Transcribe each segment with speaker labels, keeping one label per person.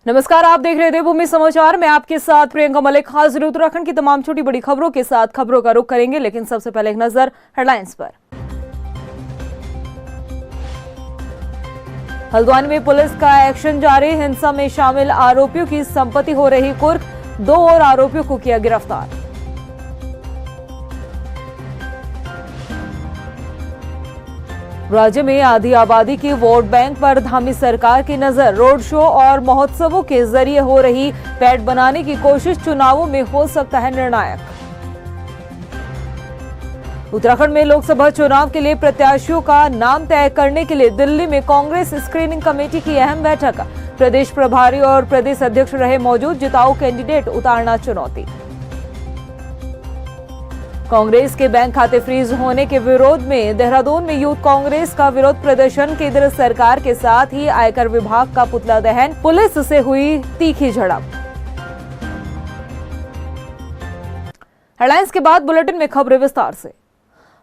Speaker 1: नमस्कार, आप देख रहे थे देवभूमि समाचार। मैं आपके साथ प्रियंका मलिक हाजिर। उत्तराखंड की तमाम छोटी बड़ी खबरों के साथ खबरों का रुख करेंगे, लेकिन सबसे पहले एक नजर हेडलाइंस पर। हल्द्वानी में पुलिस का एक्शन जारी। हिंसा में शामिल आरोपियों की संपत्ति हो रही कुर्क। 2 और आरोपियों को किया गिरफ्तार। राज्य में आधी आबादी की वोट बैंक पर धामी सरकार की नजर। रोड शो और महोत्सवों के जरिए हो रही पैठ बनाने की कोशिश चुनावों में हो सकता है निर्णायक। उत्तराखंड में लोकसभा चुनाव के लिए प्रत्याशियों का नाम तय करने के लिए दिल्ली में कांग्रेस स्क्रीनिंग कमेटी की अहम बैठक। प्रदेश प्रभारी और प्रदेश अध्यक्ष रहे मौजूद। जिताऊ कैंडिडेट उतारना चुनौती। कांग्रेस के बैंक खाते फ्रीज होने के विरोध में देहरादून में यूथ कांग्रेस का विरोध प्रदर्शन। केंद्र सरकार के साथ ही आयकर विभाग का पुतला दहन। पुलिस से हुई तीखी झड़प। हेडलाइंस के बाद बुलेटिन में खबरें विस्तार से।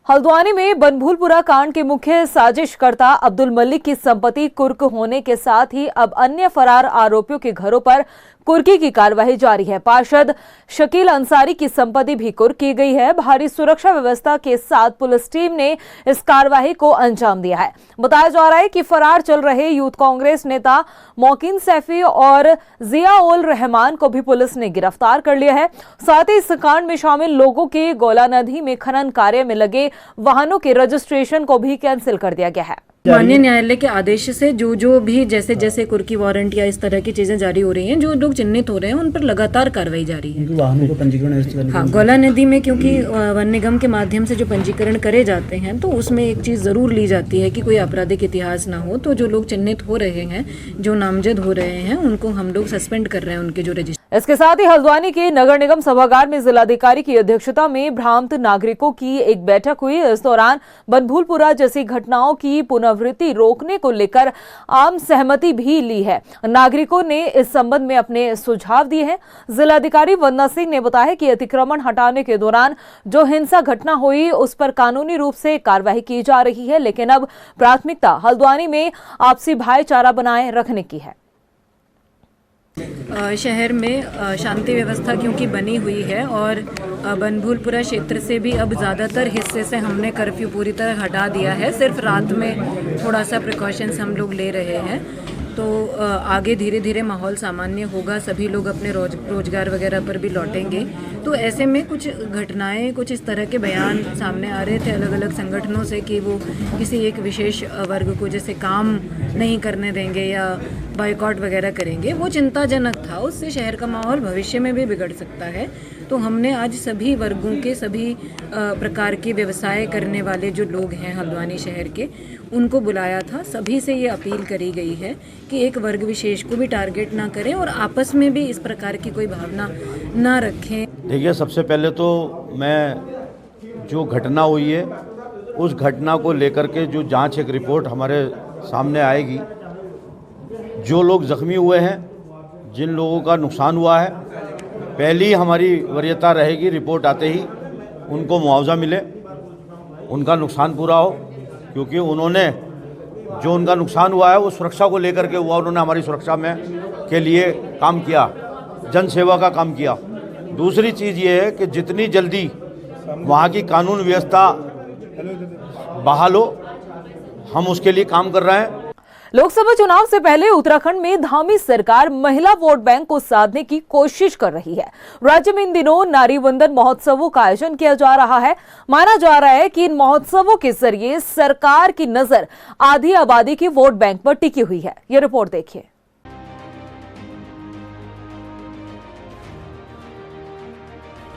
Speaker 1: हल्द्वानी में बनभूलपुरा कांड के मुख्य साजिशकर्ता अब्दुल मलिक की संपत्ति कुर्क होने के साथ ही अब अन्य फरार आरोपियों के घरों पर कुर्की की कार्रवाई जारी है। पार्षद शकील अंसारी की संपत्ति भी कुर्क की गई है। भारी सुरक्षा व्यवस्था के साथ पुलिस टीम ने इस कार्रवाई को अंजाम दिया है। बताया जा रहा है कि फरार चल रहे यूथ कांग्रेस नेता मौकिन सैफी और जिया उल रहमान को भी पुलिस ने गिरफ्तार कर लिया है। साथ ही इस कांड में शामिल लोगों के गोला नदी में खनन कार्य में लगे वाहनों के रजिस्ट्रेशन को भी कैंसिल कर दिया गया है।
Speaker 2: माननीय न्यायालय के आदेश से जो भी जैसे जैसे कुर्की वारंट या इस तरह की चीजें जारी हो रही हैं, जो लोग चिन्हित हो रहे हैं उन पर लगातार कार्रवाई जारी है।
Speaker 3: वाहनों को पंजीकरण
Speaker 2: हाँ, गोला नदी में क्योंकि वन निगम के माध्यम से जो पंजीकरण करे जाते हैं तो उसमें एक चीज जरूर ली जाती है कि कोई आपराधिक इतिहास ना हो। तो जो लोग चिन्हित हो रहे हैं, जो नामजद हो रहे हैं, उनको हम लोग सस्पेंड कर रहे हैं उनके जो रजिस्टर।
Speaker 1: इसके साथ ही हल्द्वानी के नगर निगम सभागार में जिलाधिकारी की अध्यक्षता में भ्रांत नागरिकों की एक बैठक हुई। इस दौरान बनभूलपुरा जैसी घटनाओं की पुनरावृत्ति रोकने को लेकर आम सहमति भी ली है। नागरिकों ने इस संबंध में अपने सुझाव दिए हैं। जिलाधिकारी वंदना सिंह ने बताया कि अतिक्रमण हटाने के दौरान जो हिंसा घटना हुई उस पर कानूनी रूप से कार्रवाई की जा रही है, लेकिन अब प्राथमिकता हल्द्वानी में आपसी भाईचारा बनाए रखने की है।
Speaker 2: शहर में शांति व्यवस्था क्योंकि बनी हुई है और बनभूलपुरा क्षेत्र से भी अब ज़्यादातर हिस्से से हमने कर्फ्यू पूरी तरह हटा दिया है। सिर्फ रात में थोड़ा सा प्रिकॉशंस हम लोग ले रहे हैं। तो आगे धीरे धीरे माहौल सामान्य होगा, सभी लोग अपने रोजगार वगैरह पर भी लौटेंगे। तो ऐसे में कुछ घटनाएं, कुछ इस तरह के बयान सामने आ रहे थे अलग अलग संगठनों से कि वो किसी एक विशेष वर्ग को जैसे काम नहीं करने देंगे या बायकॉट वगैरह करेंगे। वो चिंताजनक था। उससे शहर का माहौल भविष्य में भी बिगड़ सकता है। तो हमने आज सभी वर्गों के, सभी प्रकार के व्यवसाय करने वाले जो लोग हैं हल्द्वानी शहर के, उनको बुलाया था। सभी से ये अपील करी गई है कि एक वर्ग विशेष को भी टारगेट ना करें और आपस में भी इस प्रकार की कोई भावना ना रखें।
Speaker 3: देखिए, सबसे पहले तो मैं जो घटना हुई है उस घटना को लेकर के जो जांच एक रिपोर्ट हमारे सामने आएगी। जो लोग जख्मी हुए हैं, जिन लोगों का नुकसान हुआ है, पहली हमारी वरीयता रहेगी रिपोर्ट आते ही उनको मुआवजा मिले, उनका नुकसान पूरा हो, क्योंकि उन्होंने जो उनका नुकसान हुआ है वो सुरक्षा को लेकर के हुआ। उन्होंने हमारी सुरक्षा में के लिए काम किया, जन सेवा का काम किया। दूसरी चीज़ ये है कि जितनी जल्दी वहाँ की कानून व्यवस्था बहाल हो, हम उसके लिए काम कर रहे हैं।
Speaker 1: लोकसभा चुनाव से पहले उत्तराखंड में धामी सरकार महिला वोट बैंक को साधने की कोशिश कर रही है। राज्य में इन दिनों नारी वंदन महोत्सवों का आयोजन किया जा रहा है। माना जा रहा है कि इन महोत्सवों के जरिए सरकार की नजर आधी आबादी की वोट बैंक पर टिकी हुई है। ये रिपोर्ट देखिए।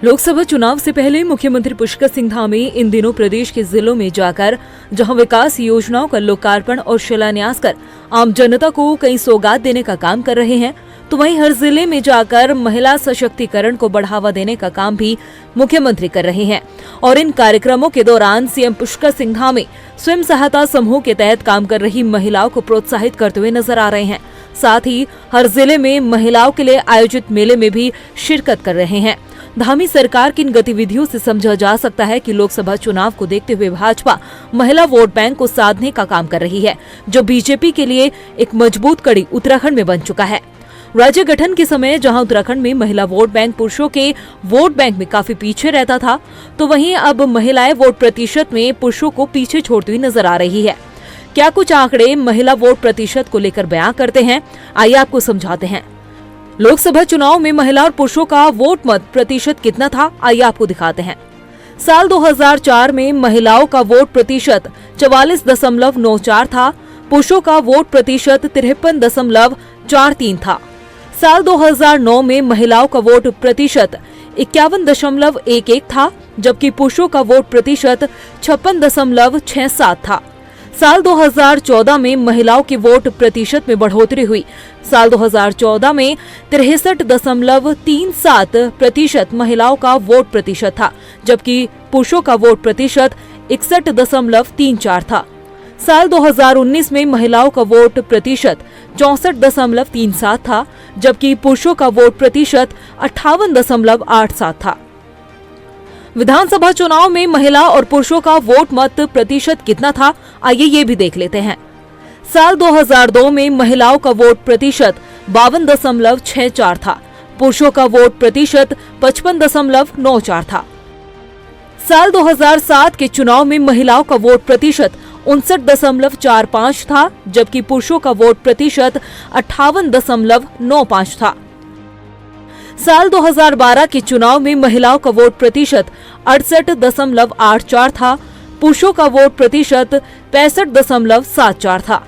Speaker 1: लोकसभा चुनाव से पहले मुख्यमंत्री पुष्कर सिंह धामी इन दिनों प्रदेश के जिलों में जाकर जहां विकास योजनाओं का लोकार्पण और शिलान्यास कर आम जनता को कई सौगात देने का काम कर रहे हैं, तो वहीं हर जिले में जाकर महिला सशक्तिकरण को बढ़ावा देने का काम भी मुख्यमंत्री कर रहे हैं। और इन कार्यक्रमों के दौरान सीएम पुष्कर सिंह धामी स्वयं सहायता समूह के तहत काम कर रही महिलाओं को प्रोत्साहित करते हुए नजर आ रहे हैं। साथ ही हर जिले में महिलाओं के लिए आयोजित मेले में भी शिरकत कर रहे हैं। धामी सरकार की इन गतिविधियों से समझा जा सकता है कि लोकसभा चुनाव को देखते हुए भाजपा महिला वोट बैंक को साधने का काम कर रही है, जो बीजेपी के लिए एक मजबूत कड़ी उत्तराखंड में बन चुका है। राज्य गठन के समय जहां उत्तराखंड में महिला वोट बैंक पुरुषों के वोट बैंक में काफी पीछे रहता था, तो वहीं अब महिलाएं वोट प्रतिशत में पुरुषों को पीछे छोड़ती हुई नजर आ रही है। क्या कुछ आंकड़े महिला वोट प्रतिशत को लेकर बयां करते हैं, आइए आपको समझाते हैं। लोकसभा चुनाव में महिला और पुरुषों का वोट मत प्रतिशत कितना था, आइए आपको दिखाते हैं। साल 2004 में महिलाओं का वोट प्रतिशत 44.94 था, पुरुषों का वोट प्रतिशत 53.43 था। साल 2009 में महिलाओं का वोट प्रतिशत 51.11 था, जबकि पुरुषों का वोट प्रतिशत 56.67 था। साल 2014 में महिलाओं के वोट प्रतिशत में बढ़ोतरी हुई। साल 2014 में 63.37% महिलाओं का वोट प्रतिशत था, जबकि पुरुषों का वोट प्रतिशत 61.34 था। साल 2019 में महिलाओं का वोट प्रतिशत 64.37 था, जबकि पुरुषों का वोट प्रतिशत 58.87 था। विधानसभा चुनाव में महिला और पुरुषों का वोट मत प्रतिशत कितना था, आइए ये भी देख लेते हैं। साल 2002 में महिलाओं का वोट प्रतिशत 52.64 था, पुरुषों का वोट प्रतिशत 55.94 था। साल 2007 के चुनाव में महिलाओं का वोट प्रतिशत 59.45 था, जबकि पुरुषों का वोट प्रतिशत 58.95 था। साल 2012 के चुनाव में महिलाओं का वोट प्रतिशत 68.84 था, पुरुषों का वोट प्रतिशत 65.74 था।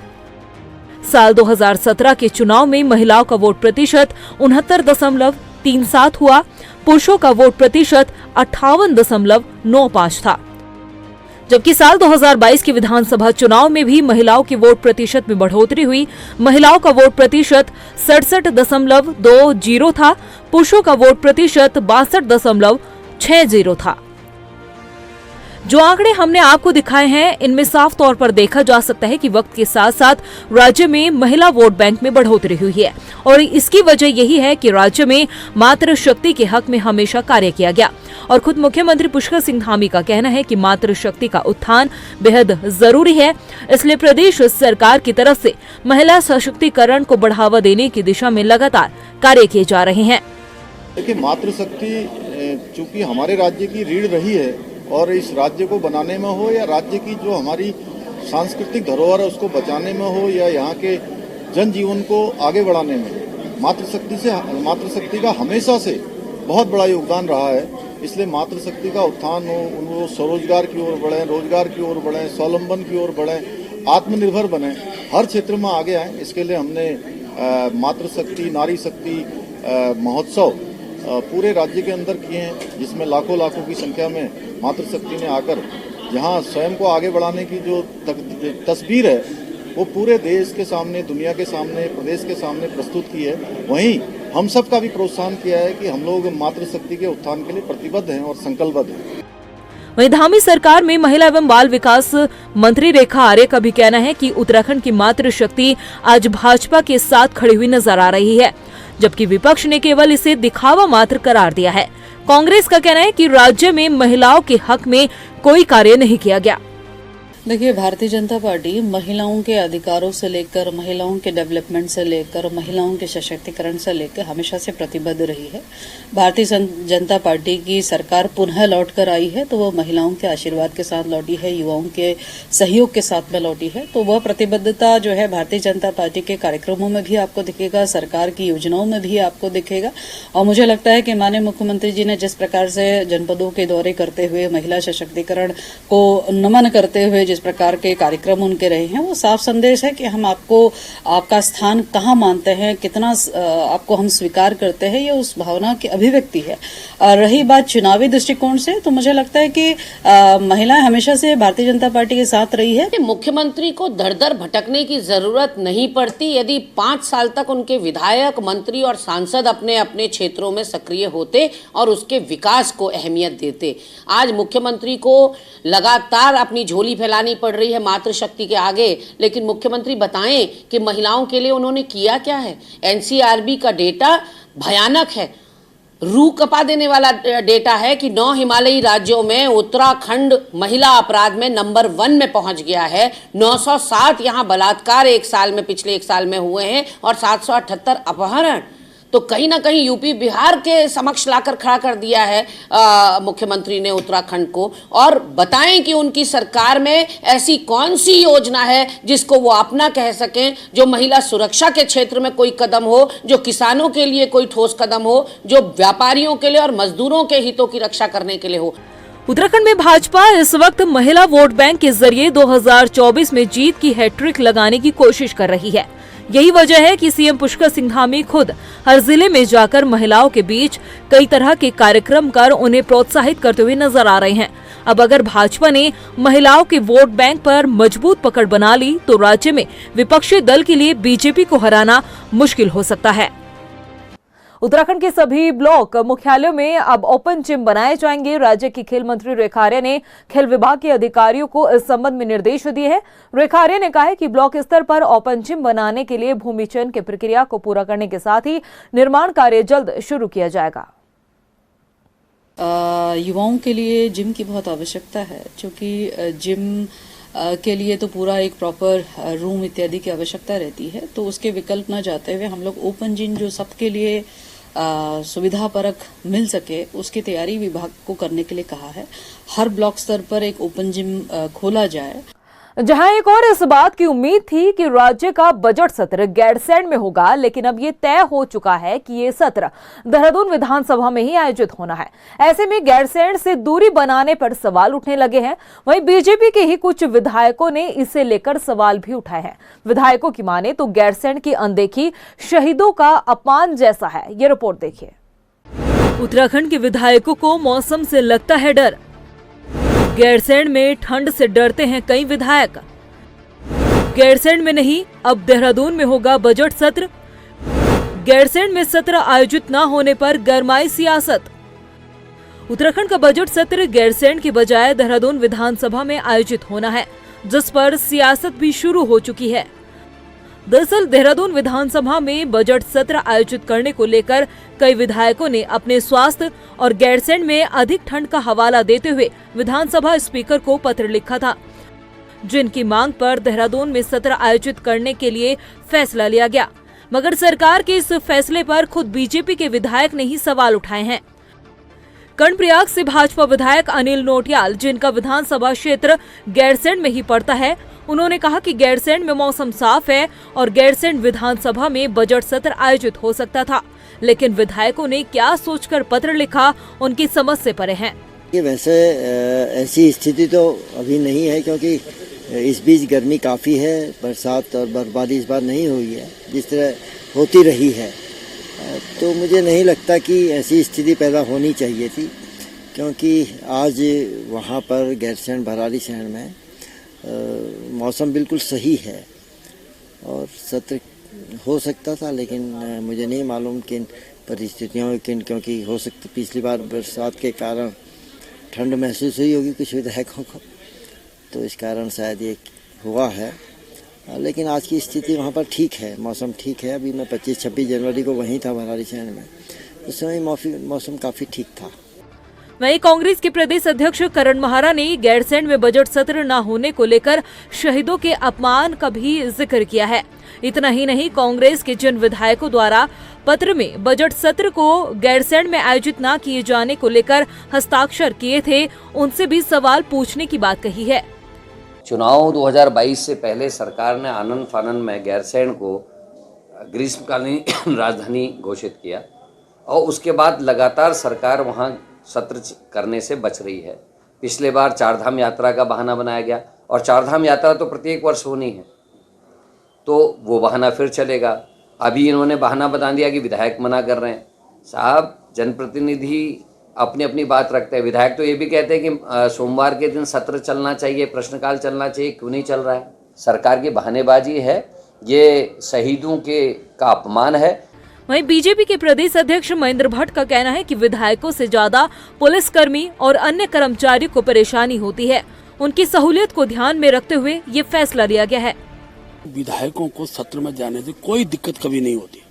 Speaker 1: साल 2017 के चुनाव में महिलाओं का वोट प्रतिशत 69.37 हुआ, पुरुषों का वोट प्रतिशत 58.95 था। जबकि साल 2022 के विधानसभा चुनाव में भी महिलाओं के वोट प्रतिशत में बढ़ोतरी हुई। महिलाओं का वोट प्रतिशत 67.20 था, पुरुषों का वोट प्रतिशत 62.60 था। जो आंकड़े हमने आपको दिखाए हैं, इनमें साफ तौर पर देखा जा सकता है कि वक्त के साथ साथ राज्य में महिला वोट बैंक में बढ़ोतरी हुई है और इसकी वजह यही है कि राज्य में मातृशक्ति के हक में हमेशा कार्य किया गया। और खुद मुख्यमंत्री पुष्कर सिंह धामी का कहना है कि मातृशक्ति का उत्थान बेहद जरूरी है, इसलिए प्रदेश सरकार की तरफ से महिला सशक्तिकरण को बढ़ावा देने की दिशा में लगातार कार्य किए जा रहे हैं।
Speaker 4: देखिए, मातृशक्ति चूंकि हमारे राज्य की रीढ़ रही है और इस राज्य को बनाने में हो या राज्य की जो हमारी सांस्कृतिक धरोहर है उसको बचाने में हो या यहाँ के जनजीवन को आगे बढ़ाने में, मातृशक्ति का हमेशा से बहुत बड़ा योगदान रहा है। इसलिए मातृशक्ति का उत्थान हो, वो स्वरोजगार की ओर बढ़े, रोजगार की ओर बढ़े, स्वावलंबन की ओर बढ़े, आत्मनिर्भर बने, हर क्षेत्र में आगे आए। इसके लिए हमने मातृशक्ति नारी शक्ति महोत्सव पूरे राज्य के अंदर किए हैं, जिसमें लाखों की संख्या में मातृशक्ति ने आकर जहां स्वयं को आगे बढ़ाने की जो तस्वीर है वो पूरे देश के सामने, दुनिया के सामने, प्रदेश के सामने प्रस्तुत की है। वहीं हम सब का भी प्रोत्साहन किया है कि हम लोग मातृशक्ति के उत्थान के लिए प्रतिबद्ध हैं और संकल्पबद्ध हैं।
Speaker 1: वहीं धामी सरकार में महिला एवं बाल विकास मंत्री रेखा आर्य का भी कहना है कि उत्तराखंड की मातृशक्ति आज भाजपा के साथ खड़ी हुई नजर आ रही है, जबकि विपक्ष ने केवल इसे दिखावा मात्र करार दिया है। कांग्रेस का कहना है कि राज्य में महिलाओं के हक में कोई कार्य नहीं किया गया।
Speaker 5: देखिए, भारतीय जनता पार्टी महिलाओं के अधिकारों से लेकर, महिलाओं के डेवलपमेंट से लेकर, महिलाओं के सशक्तिकरण से लेकर हमेशा से प्रतिबद्ध रही है। भारतीय जनता पार्टी की सरकार पुनः लौट कर आई है तो वह महिलाओं के आशीर्वाद के साथ लौटी है, युवाओं के सहयोग के साथ में लौटी है। तो वह प्रतिबद्धता जो है भारतीय जनता पार्टी के कार्यक्रमों में भी आपको दिखेगा, सरकार की योजनाओं में भी आपको दिखेगा। और मुझे लगता है कि माननीय मुख्यमंत्री जी ने जिस प्रकार से जनपदों के दौरे करते हुए महिला सशक्तिकरण को नमन करते हुए जिस प्रकार के कार्यक्रम उनके रहे हैं, वो साफ संदेश है कि हम आपका स्थान कहाँ मानते हैं, कितना आपको हम स्वीकार करते हैं, ये उस भावना की अभिव्यक्ति है। और रही बात चुनावी दृष्टिकोण से, तो मुझे लगता है कि महिलाएं हमेशा से भारतीय जनता पार्टी के साथ रही है।
Speaker 6: मुख्यमंत्री को दर दर भटकने की जरूरत नहीं पड़ती यदि 5 साल तक उनके विधायक, मंत्री और सांसद अपने अपने क्षेत्रों में सक्रिय होते और उसके विकास को अहमियत देते। आज मुख्यमंत्री को लगातार अपनी झोली फैलानी पड़ रही है मातृशक्ति के आगे, लेकिन मुख्यमंत्री बताएं कि महिलाओं के लिए उन्होंने किया क्या है। एनसीआरबी का डेटा भयानक है, रूह कपा देने वाला डेटा है कि 9 हिमालयी राज्यों में उत्तराखंड महिला अपराध में नंबर 1 में पहुंच गया है। 960 यहां बलात्कार पिछले एक साल में हुए हैं और 778 अपहरण। तो कहीं ना कहीं यूपी बिहार के समक्ष लाकर खड़ा कर दिया है मुख्यमंत्री ने उत्तराखंड को। और बताएं कि उनकी सरकार में ऐसी कौन सी योजना है जिसको वो अपना कह सकें, जो महिला सुरक्षा के क्षेत्र में कोई कदम हो, जो किसानों के लिए कोई ठोस कदम हो, जो व्यापारियों के लिए और मजदूरों के हितों की रक्षा करने के लिए हो।
Speaker 1: उत्तराखंड में भाजपा इस वक्त महिला वोट बैंक के जरिए 2024 में जीत की हैट्रिक लगाने की कोशिश कर रही है। यही वजह है कि सीएम पुष्कर सिंह धामी खुद हर जिले में जाकर महिलाओं के बीच कई तरह के कार्यक्रम कर उन्हें प्रोत्साहित करते हुए नजर आ रहे हैं। अब अगर भाजपा ने महिलाओं के वोट बैंक पर मजबूत पकड़ बना ली तो राज्य में विपक्षी दल के लिए बीजेपी को हराना मुश्किल हो सकता है। उत्तराखंड के सभी ब्लॉक मुख्यालयों में अब ओपन जिम बनाए जाएंगे। राज्य की खेल मंत्री रेखा आर्या ने खेल विभाग के अधिकारियों को इस संबंध में निर्देश दिए हैं। रेखा आर्या ने कहा है कि ब्लॉक स्तर पर ओपन जिम बनाने के लिए भूमि चयन की प्रक्रिया को पूरा करने के साथ ही निर्माण कार्य जल्द शुरू किया जाएगा।
Speaker 5: युवाओं के लिए जिम की बहुत आवश्यकता है, क्योंकि जिम के लिए तो पूरा एक प्रॉपर रूम इत्यादि की आवश्यकता रहती है। तो उसके विकल्प न जाते हुए हम लोग ओपन जिम जो सबके लिए सुविधा परक मिल सके, उसकी तैयारी विभाग को करने के लिए कहा है। हर ब्लॉक स्तर पर एक ओपन जिम खोला जाए।
Speaker 1: जहां एक और इस बात की उम्मीद थी कि राज्य का बजट सत्र गैरसैंण में होगा, लेकिन अब ये तय हो चुका है कि ये सत्र देहरादून विधानसभा में ही आयोजित होना है। ऐसे में गैरसैंण से दूरी बनाने पर सवाल उठने लगे हैं। वहीं बीजेपी के ही कुछ विधायकों ने इसे लेकर सवाल भी उठाए हैं। विधायकों की माने तो गैरसैंण की अनदेखी शहीदों का अपमान जैसा है। ये रिपोर्ट देखिए। उत्तराखंड के विधायकों को मौसम से लगता है डर। गैरसैंण में ठंड से डरते हैं कई विधायक। गैरसैंण में नहीं, अब देहरादून में होगा बजट सत्र। गैरसैंण में सत्र आयोजित न होने पर गरमाई सियासत। उत्तराखंड का बजट सत्र गैरसैंण के बजाय देहरादून विधानसभा में आयोजित होना है, जिस पर सियासत भी शुरू हो चुकी है। दरअसल देहरादून विधानसभा में बजट सत्र आयोजित करने को लेकर कई विधायकों ने अपने स्वास्थ्य और गैरसैंण में अधिक ठंड का हवाला देते हुए विधानसभा स्पीकर को पत्र लिखा था, जिनकी मांग पर देहरादून में सत्र आयोजित करने के लिए फैसला लिया गया। मगर सरकार के इस फैसले पर खुद बीजेपी के विधायक ने ही सवाल उठाए हैं। कर्णप्रयाग से भाजपा विधायक अनिल नोटियाल, जिनका विधानसभा क्षेत्र गैरसैंण में ही पड़ता है, उन्होंने कहा कि गैरसैंण में मौसम साफ है और गैरसैंण विधानसभा में बजट सत्र आयोजित हो सकता था, लेकिन विधायकों ने क्या सोचकर पत्र लिखा, उनकी समझ से परे हैं।
Speaker 7: वैसे ऐसी स्थिति तो अभी नहीं है, क्योंकि इस बीच गर्मी काफ़ी है, बरसात और बर्फबारी इस बार नहीं हुई है जिस तरह होती रही है। तो मुझे नहीं लगता कि ऐसी स्थिति पैदा होनी चाहिए थी, क्योंकि आज वहाँ पर गैरसैंण भराड़ी शहर में मौसम बिल्कुल सही है और सत्र हो सकता था, लेकिन मुझे नहीं मालूम किन परिस्थितियों क्योंकि हो सकती पिछली बार बरसात के कारण ठंड महसूस हुई होगी कुछ विधायकों को, तो इस कारण शायद ये हुआ है। लेकिन आज की स्थिति वहाँ पर ठीक है, मौसम ठीक है। अभी मैं 25-26 जनवरी को वहीं था भराड़ी शहर में, उस समय मौसम काफ़ी ठीक था।
Speaker 1: वहीं कांग्रेस के प्रदेश अध्यक्ष करण महारा ने गैरसैंण में बजट सत्र न होने को लेकर शहीदों के अपमान का भी जिक्र किया है। इतना ही नहीं, कांग्रेस के जिन विधायकों द्वारा पत्र में बजट सत्र को गैरसैंण में आयोजित न किए जाने को लेकर हस्ताक्षर किए थे, उनसे भी सवाल पूछने की बात कही है।
Speaker 8: चुनाव 2022 से पहले सरकार ने आनन फानन में गैरसैंण को ग्रीष्मकालीन राजधानी घोषित किया और उसके बाद लगातार सरकार वहां सत्र करने से बच रही है। पिछले बार चारधाम यात्रा का बहाना बनाया गया और चारधाम यात्रा तो प्रत्येक वर्ष होनी है, तो वो बहाना फिर चलेगा। अभी इन्होंने बहाना बता दिया कि विधायक मना कर रहे हैं। साहब, जनप्रतिनिधि अपनी अपनी बात रखते हैं। विधायक तो ये भी कहते हैं कि सोमवार के दिन सत्र चलना चाहिए, प्रश्नकाल चलना चाहिए, क्यों नहीं चल रहा है? सरकार की बहानेबाजी है, ये शहीदों का अपमान है।
Speaker 1: वहीं बीजेपी के प्रदेश अध्यक्ष महेंद्र भट्ट का कहना है कि विधायकों से ज्यादा पुलिसकर्मी और अन्य कर्मचारियों को परेशानी होती है। उनकी सहूलियत को ध्यान में रखते हुए ये फैसला लिया गया है।
Speaker 9: विधायकों को सत्र में जाने से कोई दिक्कत कभी नहीं होती।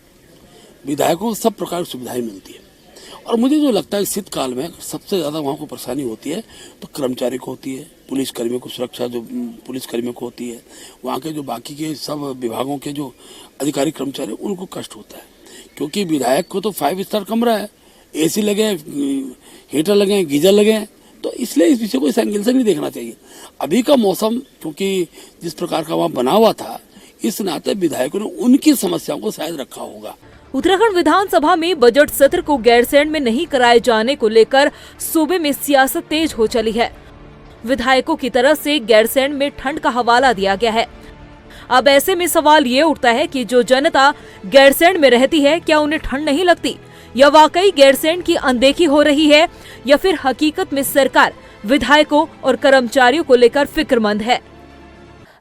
Speaker 9: विधायकों को सब प्रकार की सुविधाएं मिलती है और मुझे जो लगता है शीतकाल में सबसे ज्यादा वहाँ को परेशानी होती है तो कर्मचारी को होती है, पुलिसकर्मियों को सुरक्षा जो पुलिसकर्मियों को होती है, वहाँ के जो बाकी के सब विभागों के जो अधिकारी कर्मचारी उनको कष्ट होता है, क्योंकि विधायक को तो 5 स्टार कमरा है, AC लगे हैं, हीटर लगे हैं, गीजर लगे हैं, तो इसलिए इस विषय को इस एंगल से नहीं देखना चाहिए। अभी का मौसम क्योंकि जिस प्रकार का वहाँ बना हुआ था, इस नाते विधायकों ने उनकी समस्याओं को शायद रखा होगा।
Speaker 1: उत्तराखंड विधानसभा में बजट सत्र को गैरसैंण में नहीं कराए जाने को लेकर सूबे में सियासत तेज हो चली है। विधायकों की तरफ से गैरसैंण में ठंड का हवाला दिया गया है। अब ऐसे में सवाल ये उठता है कि जो जनता गैरसैंण में रहती है, क्या उन्हें ठंड नहीं लगती, या वाकई गैरसैंण की अनदेखी हो रही है, या फिर हकीकत में सरकार विधायकों और कर्मचारियों को लेकर फिक्रमंद है।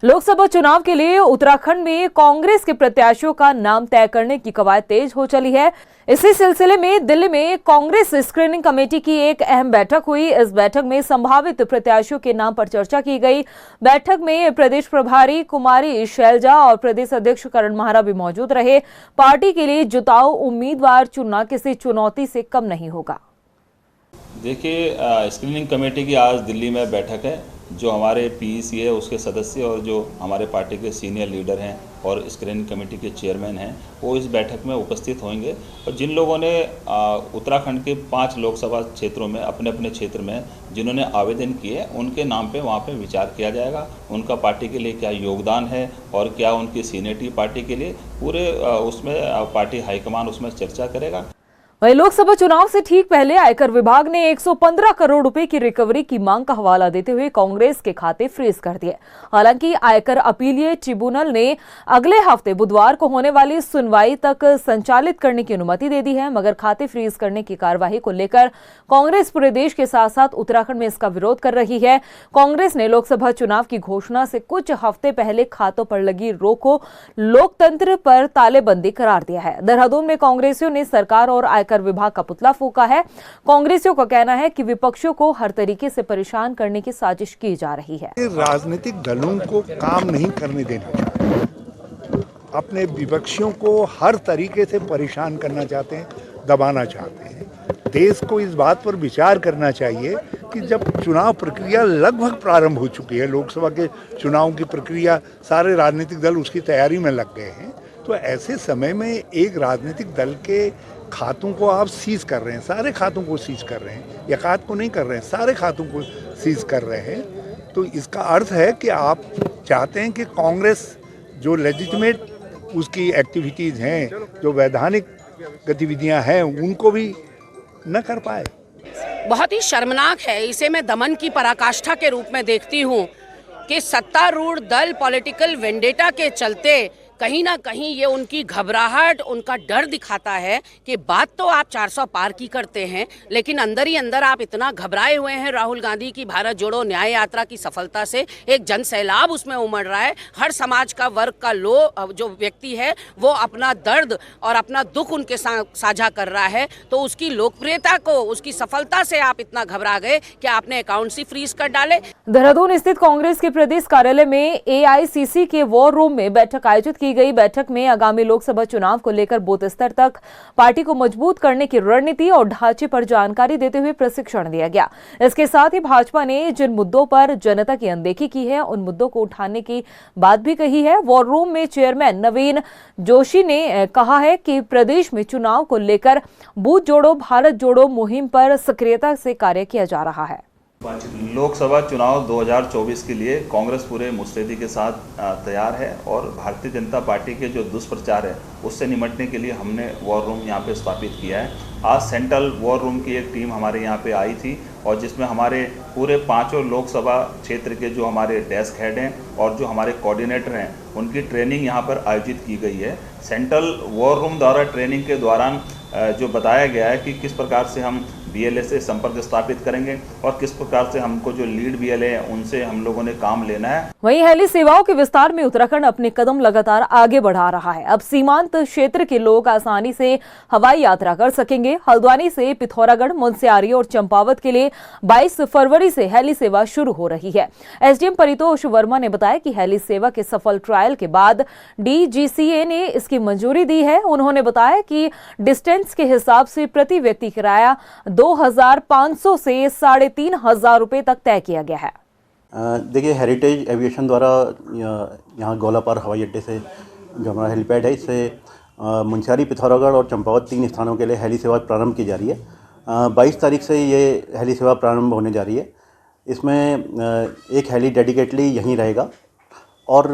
Speaker 1: लोकसभा चुनाव के लिए उत्तराखंड में कांग्रेस के प्रत्याशियों का नाम तय करने की कवायद तेज हो चली है। इसी सिलसिले में दिल्ली में कांग्रेस स्क्रीनिंग कमेटी की एक अहम बैठक हुई। इस बैठक में संभावित प्रत्याशियों के नाम पर चर्चा की गई। बैठक में प्रदेश प्रभारी कुमारी शैलजा और प्रदेश अध्यक्ष करण माहरा भी मौजूद रहे। पार्टी के लिए जुताऊ उम्मीदवार चुनना किसी चुनौती से कम नहीं होगा।
Speaker 10: देखिए, स्क्रीनिंग कमेटी की आज दिल्ली में बैठक है। जो हमारे PEC है उसके सदस्य और जो हमारे पार्टी के सीनियर लीडर हैं और स्क्रीनिंग कमेटी के चेयरमैन हैं, वो इस बैठक में उपस्थित होंगे। और जिन लोगों ने उत्तराखंड के 5 लोकसभा क्षेत्रों में अपने अपने क्षेत्र में जिन्होंने आवेदन किए, उनके नाम पे वहाँ पे विचार किया जाएगा। उनका पार्टी के लिए क्या योगदान है और क्या उनकी सीनियरिटी पार्टी के लिए, पूरे उसमें पार्टी हाईकमान उसमें चर्चा करेगा।
Speaker 1: वहीं लोकसभा चुनाव से ठीक पहले आयकर विभाग ने 115 करोड़ रुपए की रिकवरी की मांग का हवाला देते हुए कांग्रेस के खाते फ्रीज कर दिए। हालांकि आयकर अपीलीय ट्रिब्यूनल ने अगले हफ्ते बुधवार को होने वाली सुनवाई तक संचालित करने की अनुमति दे दी है, मगर खाते फ्रीज करने की कार्यवाही को लेकर कांग्रेस पूरे देश के साथ साथ उत्तराखंड में इसका विरोध कर रही है। कांग्रेस ने लोकसभा चुनाव की घोषणा से कुछ हफ्ते पहले खातों पर लगी रोक को लोकतंत्र पर तालेबंदी करार दिया है। देहरादून में कांग्रेसियों ने सरकार और आयकर विभाग का पुतला फूंका है। कांग्रेसियों का कहना है कि विपक्षियों को हर तरीके से परेशान करने की साजिश की जा रही है।
Speaker 11: राजनीतिक दलों को काम नहीं करने देना, अपने विपक्षियों को हर तरीके से परेशान करना चाहते हैं, दबाना चाहते हैं। देश को इस बात पर विचार करना चाहिए कि जब चुनाव प्रक्रिया लगभग प्रारंभ हो चुकी है, लोकसभा के चुनाव की प्रक्रिया, सारे राजनीतिक दल उसकी तैयारी में लग गए हैं, तो ऐसे समय में एक राजनीतिक दल के खातों को आप सीज कर रहे हैं, सारे खातों को सीज कर रहे हैं, एकाध को नहीं कर रहे हैं, सारे खातों को सीज कर रहे हैं, तो इसका अर्थ है कि आप चाहते हैं कि कांग्रेस जो लेजिटिमेट उसकी एक्टिविटीज़ हैं, जो वैधानिक गतिविधियां हैं, उनको भी न कर पाए।
Speaker 6: बहुत ही शर्मनाक है। इसे मैं दमन की पराकाष्ठा के रूप में देखती हूँ कि सत्तारूढ़ दल पॉलिटिकल वेंडेटा के चलते कहीं ना कहीं ये उनकी घबराहट, उनका डर दिखाता है कि बात तो आप 400 पार की करते हैं, लेकिन अंदर ही अंदर आप इतना घबराए हुए हैं। राहुल गांधी की भारत जोड़ो न्याय यात्रा की सफलता से एक जन सैलाब उसमें उमड़ रहा है। हर समाज का, वर्ग का जो व्यक्ति है वो अपना दर्द और अपना दुख उनके साझा कर रहा है। तो उसकी लोकप्रियता को, उसकी सफलता से आप इतना घबरा गए कि आपने अकाउंट ही फ्रीज कर डाले।
Speaker 1: देहरादून स्थित कांग्रेस के प्रदेश कार्यालय में AICC के वॉर रूम में बैठक आयोजित की गई। बैठक में आगामी लोकसभा चुनाव को लेकर बूथ स्तर तक पार्टी को मजबूत करने की रणनीति और ढांचे पर जानकारी देते हुए प्रशिक्षण दिया गया। इसके साथ ही भाजपा ने जिन मुद्दों पर जनता की अनदेखी की है, उन मुद्दों को उठाने की बात भी कही है। वॉर रूम में चेयरमैन नवीन जोशी ने कहा है कि प्रदेश में चुनाव को लेकर बूथ जोड़ो भारत जोड़ो मुहिम पर सक्रियता से कार्य किया जा रहा है।
Speaker 10: लोकसभा चुनाव 2024 के लिए कांग्रेस पूरे मुस्तैदी के साथ तैयार है और भारतीय जनता पार्टी के जो दुष्प्रचार है उससे निपटने के लिए हमने वॉर रूम यहाँ पे स्थापित किया है। आज सेंट्रल वॉर रूम की एक टीम हमारे यहाँ पे आई थी और जिसमें हमारे पूरे 5 लोकसभा क्षेत्र के जो हमारे डेस्क हेड हैं और जो हमारे कोऑर्डिनेटर हैं उनकी ट्रेनिंग यहाँ पर आयोजित की गई है। सेंट्रल वॉर रूम द्वारा ट्रेनिंग के दौरान जो बताया गया है कि किस प्रकार से हम BLA से संपर्क स्थापित करेंगे और किस प्रकार से हमको जो लीड BLA है उनसे हम लोगों ने काम लेना है।
Speaker 1: वहीं हेली सेवाओं के विस्तार में उत्तराखंड अपने कदम लगातार आगे बढ़ा रहा है। अब सीमांत क्षेत्र के लोग आसानी से हवाई यात्रा कर सकेंगे। हल्द्वानी से पिथौरागढ़, मुनस्यारी और चंपावत के लिए 22 फरवरी से हेली सेवा शुरू हो रही है। SDM परितोष वर्मा ने बताया कि हेली सेवा के सफल ट्रायल के बाद DGCA ने इसकी मंजूरी दी है। उन्होंने बताया कि डिस्टेंस के हिसाब से प्रति व्यक्ति किराया 2500 से 3500 रुपए तक तय किया गया है।
Speaker 12: देखिए, हेरिटेज एविएशन द्वारा यहाँ गोलापार हवाई अड्डे से जो हमारा हेलीपैड है, इससे मुंशियारी, पिथौरागढ़ और चंपावत 3 स्थानों के लिए हेली सेवा प्रारंभ की जा रही है। 22 तारीख से ये हेली सेवा प्रारंभ होने जा रही है। इसमें एक हेली डेडिकेटली यहीं रहेगा और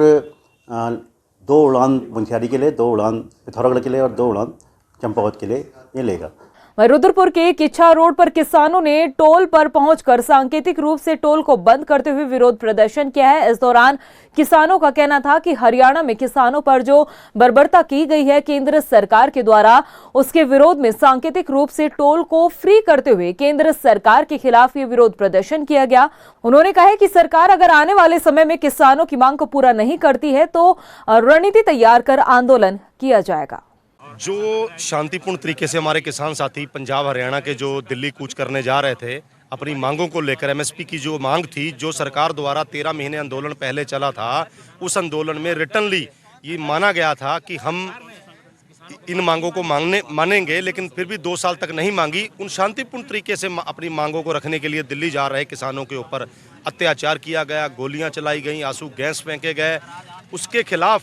Speaker 12: 2 उड़ान मुंशियारी के लिए, 2 उड़ान पिथौरागढ़ के लिए और 2 उड़ान चंपावत के लिए ये लेगा।
Speaker 1: वहीं रुद्रपुर के किच्छा रोड पर किसानों ने टोल पर पहुंचकर सांकेतिक रूप से टोल को बंद करते हुए विरोध प्रदर्शन किया है। इस दौरान किसानों का कहना था कि हरियाणा में किसानों पर जो बर्बरता की गई है केंद्र सरकार के द्वारा, उसके विरोध में सांकेतिक रूप से टोल को फ्री करते हुए केंद्र सरकार के खिलाफ ये विरोध प्रदर्शन किया गया। उन्होंने कहा है कि सरकार अगर आने वाले समय में किसानों की मांग को पूरा नहीं करती है तो रणनीति तैयार कर आंदोलन किया जाएगा।
Speaker 13: जो शांतिपूर्ण तरीके से हमारे किसान साथी पंजाब हरियाणा के जो दिल्ली कूच करने जा रहे थे अपनी मांगों को लेकर, एमएसपी की जो मांग थी, जो सरकार द्वारा 13 महीने आंदोलन पहले चला था, उस आंदोलन में रिटनली ये माना गया था कि हम इन मांगों को मानेंगे, लेकिन फिर भी 2 साल तक नहीं मांगी। उन शांतिपूर्ण तरीके से अपनी मांगों को रखने के लिए दिल्ली जा रहे किसानों के ऊपर अत्याचार किया गया, गोलियां चलाई गई, आंसू गैस फेंके गए। उसके खिलाफ,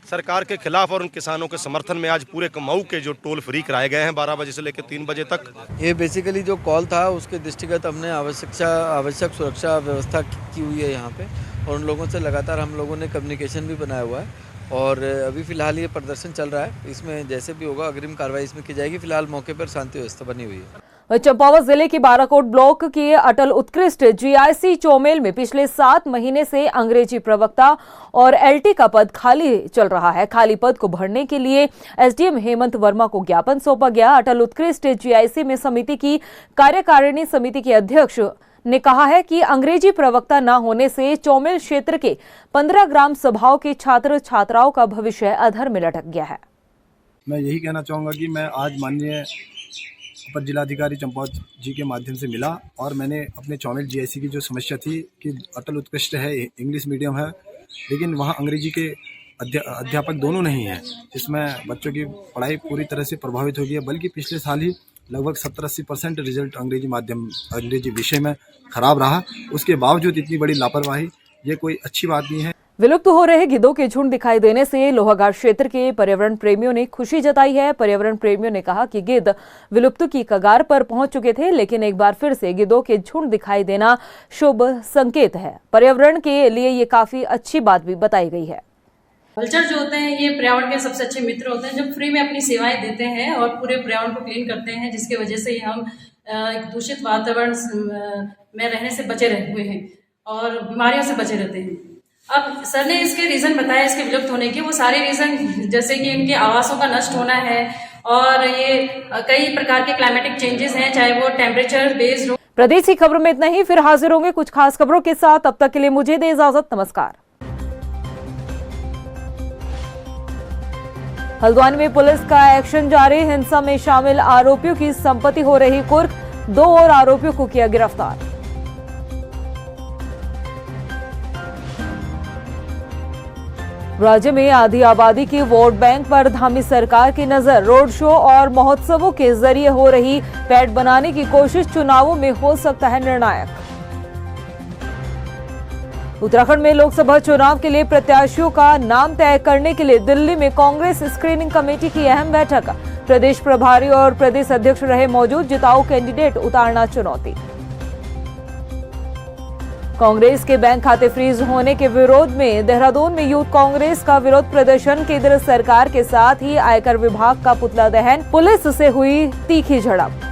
Speaker 13: सरकार के खिलाफ और उन किसानों के समर्थन में आज पूरे कुमाऊं के जो टोल फ्री कराए गए हैं 12 बजे से लेकर 3 बजे तक।
Speaker 14: ये बेसिकली जो कॉल था उसके दृष्टिगत हमने आवश्यक सुरक्षा व्यवस्था की हुई है यहाँ पे, और उन लोगों से लगातार हम लोगों ने कम्युनिकेशन भी बनाया हुआ है और अभी फ़िलहाल ये प्रदर्शन चल रहा है। इसमें जैसे भी होगा अग्रिम कार्रवाई इसमें की जाएगी। फिलहाल मौके पर शांति व्यवस्था बनी हुई है।
Speaker 1: चंपावत जिले के बाराकोट ब्लॉक के अटल उत्कृष्ट जीआईसी चौमेल में पिछले 7 महीने से अंग्रेजी प्रवक्ता और एलटी का पद खाली चल रहा है। खाली पद को भरने के लिए एसडीएम हेमंत वर्मा को ज्ञापन सौंपा गया। अटल उत्कृष्ट जीआईसी में समिति की कार्यकारिणी समिति के अध्यक्ष ने कहा है कि अंग्रेजी प्रवक्ता न होने से चौमेल क्षेत्र के 15 ग्राम सभाओं के छात्र छात्राओं का भविष्य अधर में लटक गया है।
Speaker 15: मैं यही कहना चाहूँगा कि मैं आज माननीय अपर जिलाधिकारी चंपावत जी के माध्यम से मिला और मैंने अपने चौमेल जीआईसी की जो समस्या थी कि अटल उत्कृष्ट है, इंग्लिश मीडियम है, लेकिन वहाँ अंग्रेजी के अध्यापक दोनों नहीं हैं, जिसमें बच्चों की पढ़ाई पूरी तरह से प्रभावित हो गई है। बल्कि पिछले साल ही लगभग 70-80% रिजल्ट अंग्रेजी विषय में खराब रहा। उसके बावजूद इतनी बड़ी लापरवाही, ये कोई अच्छी बात नहीं है।
Speaker 1: विलुप्त हो रहे गिद्धों के झुंड दिखाई देने से लोहाघाट क्षेत्र के पर्यावरण प्रेमियों ने खुशी जताई है। पर्यावरण प्रेमियों ने कहा कि गिद्ध विलुप्त की कगार पर पहुंच चुके थे, लेकिन एक बार फिर से गिद्धों के झुंड दिखाई देना शुभ संकेत है। पर्यावरण के लिए ये काफी अच्छी बात भी बताई गई है।
Speaker 16: कल्चर जो होते हैं ये पर्यावरण के सबसे अच्छे मित्र होते हैं, जो फ्री में अपनी सेवाएं देते हैं और पूरे पर्यावरण को क्लीन करते हैं, जिसकी वजह से हम एक दूषित वातावरण में रहने से बचे हुए हैं और बीमारियों से बचे रहते हैं। अब सर ने इसके रीजन बताया इसके विलुप्त होने के, वो सारे रीजन जैसे कि इनके आवासों का नष्ट होना है और ये कई प्रकार के क्लाइमेटिक चेंजेस हैं, चाहे वो टेम्परेचर बेस्ड हो।
Speaker 1: प्रदेश की खबरों में इतना ही, फिर हाजिर होंगे कुछ खास खबरों के साथ। तब तक के लिए मुझे दे इजाजत, नमस्कार। हल्द्वानी में पुलिस का एक्शन जारी, हिंसा में शामिल आरोपियों की संपत्ति हो रही कुर्क, 2 और आरोपियों को किया गिरफ्तार। राज्य में आधी आबादी की वोट बैंक पर धामी सरकार की नजर, रोड शो और महोत्सवों के जरिए हो रही पैठ बनाने की कोशिश चुनावों में हो सकता है निर्णायक। उत्तराखंड में लोकसभा चुनाव के लिए प्रत्याशियों का नाम तय करने के लिए दिल्ली में कांग्रेस स्क्रीनिंग कमेटी की अहम बैठक, प्रदेश प्रभारी और प्रदेश अध्यक्ष रहे मौजूद, जिताऊ कैंडिडेट उतारना चुनौती। कांग्रेस के बैंक खाते फ्रीज होने के विरोध में देहरादून में यूथ कांग्रेस का विरोध प्रदर्शन, केंद्र सरकार के साथ ही आयकर विभाग का पुतला दहन, पुलिस से हुई तीखी झड़प।